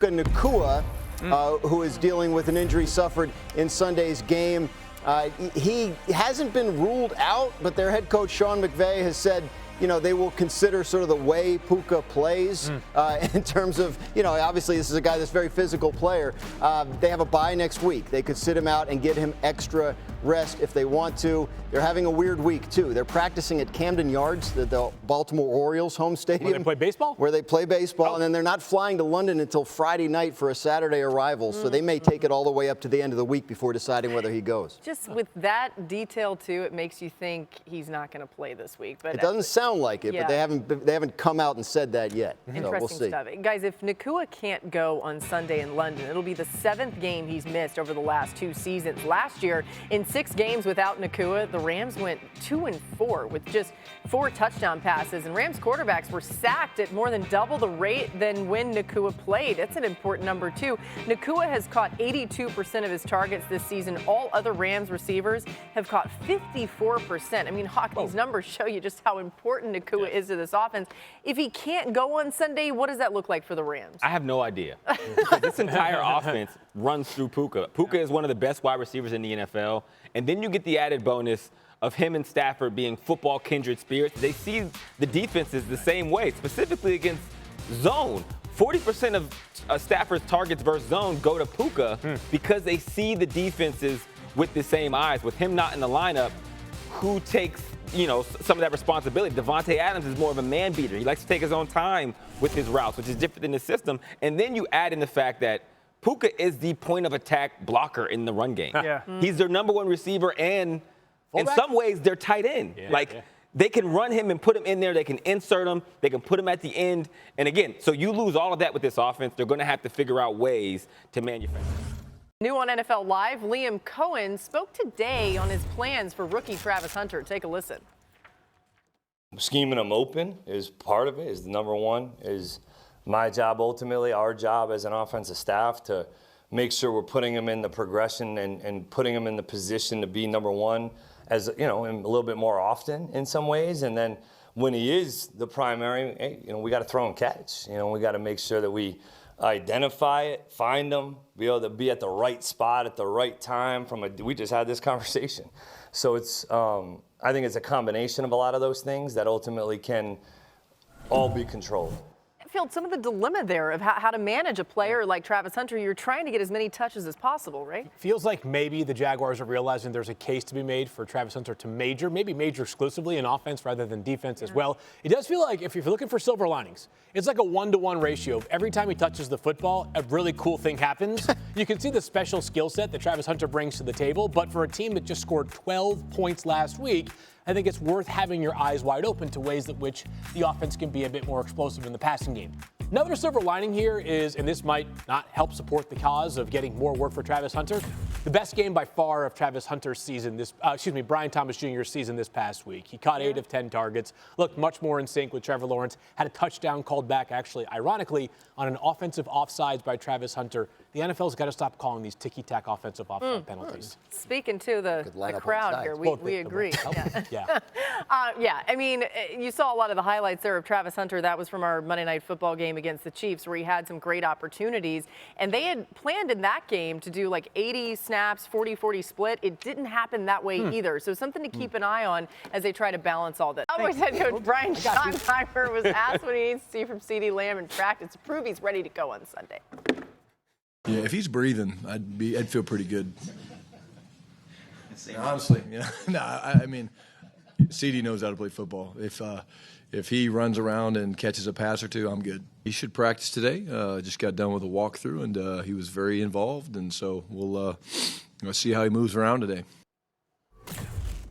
Puka Nacua, who is dealing with an injury suffered in Sunday's game. He hasn't been ruled out, but their head coach Sean McVay has said, you know, they will consider sort of the way Puka plays in terms of, you know, obviously this is a guy that's a very physical player. They have a bye next week. They could sit him out and get him extra rest if they want to. They're having a weird week, too. They're practicing at Camden Yards, the Baltimore Orioles home stadium. Where they play baseball? Where they play baseball, and then they're not flying to London until Friday night for a Saturday arrival, so they may take it all the way up to the end of the week before deciding whether he goes. Just with that detail, too, it makes you think he's not going to play this week. But it doesn't sound like it, but they haven't come out and said that yet. Interesting so we'll see. stuff. Guys, if Nacua can't go on Sunday in London, it'll be the 7th game he's missed over the last 2 seasons. Last year, in 6 games without Nacua, the Rams went 2-4 with just 4 touchdown passes, and Rams quarterbacks were sacked at more than double the rate than when Nacua played. That's an important number, too. Nacua has caught 82% of his targets this season. All other Rams receivers have caught 54%. I mean, Hawk, these numbers show you just how important Nacua is to this offense. If he can't go on Sunday, what does that look like for the Rams? I have no idea. This entire offense runs through Puka. Puka is one of the best wide receivers in the NFL, and then you get the added bonus of him and Stafford being football kindred spirits. They see the defenses the same way, specifically against zone. 40% of Stafford's targets versus zone go to Puka because they see the defenses with the same eyes. With him not in the lineup, who takes, you know, some of that responsibility? Devontae Adams is more of a man beater. He likes to take his own time with his routes, which is different than the system. And then you add in the fact that Puka is the point of attack blocker in the run game. He's their #1 receiver, and in some ways, they're tight end. They can run him and put him in there. They can insert him. They can put him at the end. And again, so you lose all of that with this offense. They're going to have to figure out ways to manufacture. New on NFL Live, Liam Cohen spoke today on his plans for rookie Travis Hunter. Take a listen. Scheming him open is part of it, is the #1, is my job ultimately, our job as an offensive staff to make sure we're putting him in the progression and putting him in the position to be #1, as you know, a little bit more often in some ways. And then when he is the primary, hey, you know, we got to throw and catch. You know, we got to make sure that we identify it, find them, be able to be at the right spot at the right time. We just had this conversation. So it's, I think it's a combination of a lot of those things that ultimately can all be controlled. Field, some of the dilemma there of how to manage a player like Travis Hunter. You're trying to get as many touches as possible, right? Feels like maybe the Jaguars are realizing there's a case to be made for Travis Hunter to maybe major exclusively in offense rather than defense as well. It does feel like if you're looking for silver linings, it's like a 1-to-1 ratio. Every time he touches the football, a really cool thing happens. You can see the special skill set that Travis Hunter brings to the table, but for a team that just scored 12 points last week, I think it's worth having your eyes wide open to ways that which the offense can be a bit more explosive in the passing game. Another silver lining here is, and this might not help support the cause of getting more work for Travis Hunter, the best game by far of Travis Hunter's season, Brian Thomas Jr.'s season this past week. He caught 8 of 10 targets, looked much more in sync with Trevor Lawrence, had a touchdown called back, actually, ironically, on an offensive offsides by Travis Hunter. The NFL's got to stop calling these ticky-tack offensive offside penalties. Speaking to the crowd here, we agree. Yeah, I mean, you saw a lot of the highlights there of Travis Hunter. That was from our Monday Night Football game against the Chiefs, where he had some great opportunities. And they had planned in that game to do like 80 snaps, 40-40 split. It didn't happen that way either. So something to keep an eye on as they try to balance all that. Cowboys head coach Brian Schottenheimer was asked what he needs to see from CeeDee Lamb in practice to prove he's ready to go on Sunday. Yeah, if he's breathing, I'd feel pretty good. Honestly, I mean, CeeDee knows how to play football. If he runs around and catches a pass or two, I'm good. He should practice today. Just got done with a walkthrough, and he was very involved, and so we'll see how he moves around today.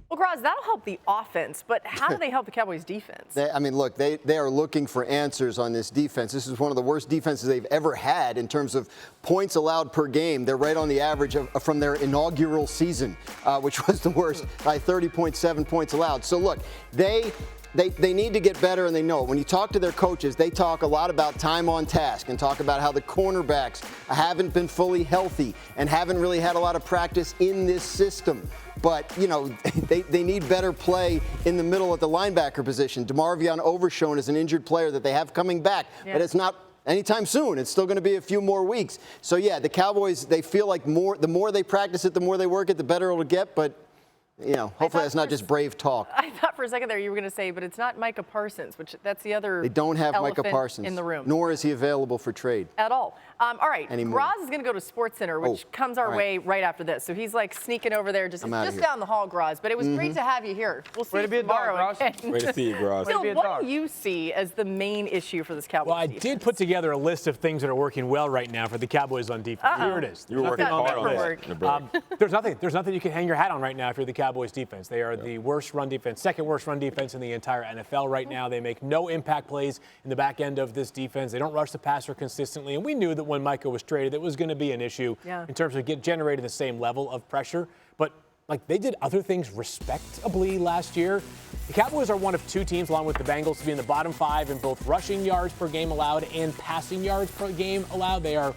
Well, Graz, that'll help the offense, but how do they help the Cowboys' defense? Look, they are looking for answers on this defense. This is one of the worst defenses they've ever had in terms of points allowed per game. They're right on the average from their inaugural season, which was the worst, by 30.7 points allowed. So, look, they need to get better, and they know it. When you talk to their coaches, they talk a lot about time on task and talk about how the cornerbacks haven't been fully healthy and haven't really had a lot of practice in this system. But, you know, they need better play in the middle at the linebacker position. DeMarvion Overshown is an injured player that they have coming back, but it's not anytime soon. It's still going to be a few more weeks. So, yeah, the Cowboys, they feel like the more they practice it, the more they work it, the better it'll get. But, hopefully that's not just brave talk. I thought for a second there you were going to say, but it's not Micah Parsons, which that's the other. They don't have Micah elephant Parsons in the room. nor is he available for trade. At all. All right, Anymore. Graz is going to go to SportsCenter, which comes our way right after this. So he's like sneaking over there, just down the hall, Graz. But it was great to have you here. We'll see you tomorrow again. Great to see you, Graz. Phil, what do you see as the main issue for this Cowboys Well, I defense? did put together a list of things that are working well right now for the Cowboys on defense. Here it is. You were working hard on that. There's nothing you can hang your hat on right now if you're the Cowboys defense. They are the worst run defense, second worst run defense in the entire NFL right now. They make no impact plays in the back end of this defense. They don't rush the passer consistently. And we knew that when Micah was traded, it was going to be an issue in terms of generating the same level of pressure. But they did other things respectably last year. The Cowboys are one of two teams, along with the Bengals, to be in the bottom 5 in both rushing yards per game allowed and passing yards per game allowed. They are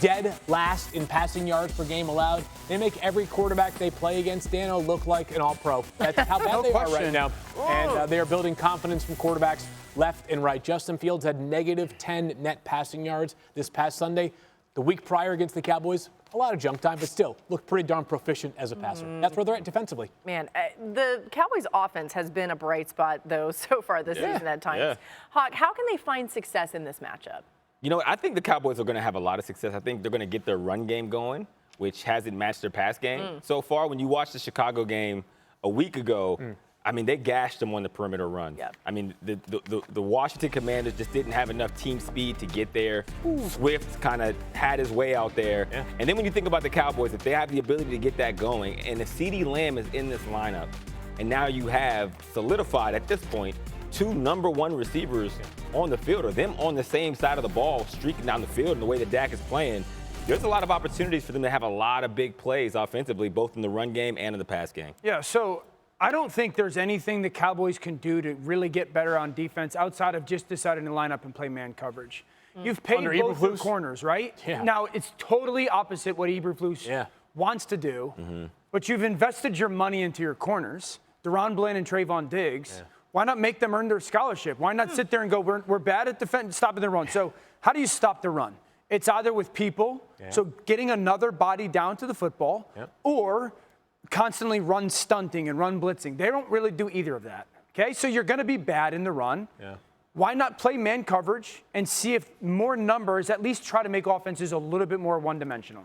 dead last in passing yards per game allowed. They make every quarterback they play against, Dano, look like an all-pro. That's how bad they are right now. And they are building confidence from quarterbacks left and right. Justin Fields had -10 net passing yards this past Sunday. The week prior against the Cowboys, a lot of junk time, but still looked pretty darn proficient as a passer. That's where they're at defensively. Man, the Cowboys' offense has been a bright spot, though, so far this season at times. Yeah. Hawk, how can they find success in this matchup? I think the Cowboys are going to have a lot of success. I think they're going to get their run game going, which hasn't matched their pass game so far. When you watch the Chicago game a week ago, they gashed them on the perimeter run. Yep. The Washington Commanders just didn't have enough team speed to get there. Swift kind of had his way out there. Yeah. And then when you think about the Cowboys, if they have the ability to get that going, and if CeeDee Lamb is in this lineup, and now you have solidified at this point 2 number 1 receivers on the field, or them on the same side of the ball, streaking down the field in the way that Dak is playing, there's a lot of opportunities for them to have a lot of big plays offensively, both in the run game and in the pass game. Yeah, so I don't think there's anything the Cowboys can do to really get better on defense outside of just deciding to line up and play man coverage. You've paid both your corners, right? Yeah. Now, it's totally opposite what Eberflus wants to do, but you've invested your money into your corners, Deron Bland and Trayvon Diggs. Yeah. Why not make them earn their scholarship? Why not sit there and go, we're bad at stopping the run? So how do you stop the run? It's either with people, so getting another body down to the football, or constantly run stunting and run blitzing. They don't really do either of that, okay? So you're going to be bad in the run. Yeah. Why not play man coverage and see if more numbers at least try to make offenses a little bit more one-dimensional?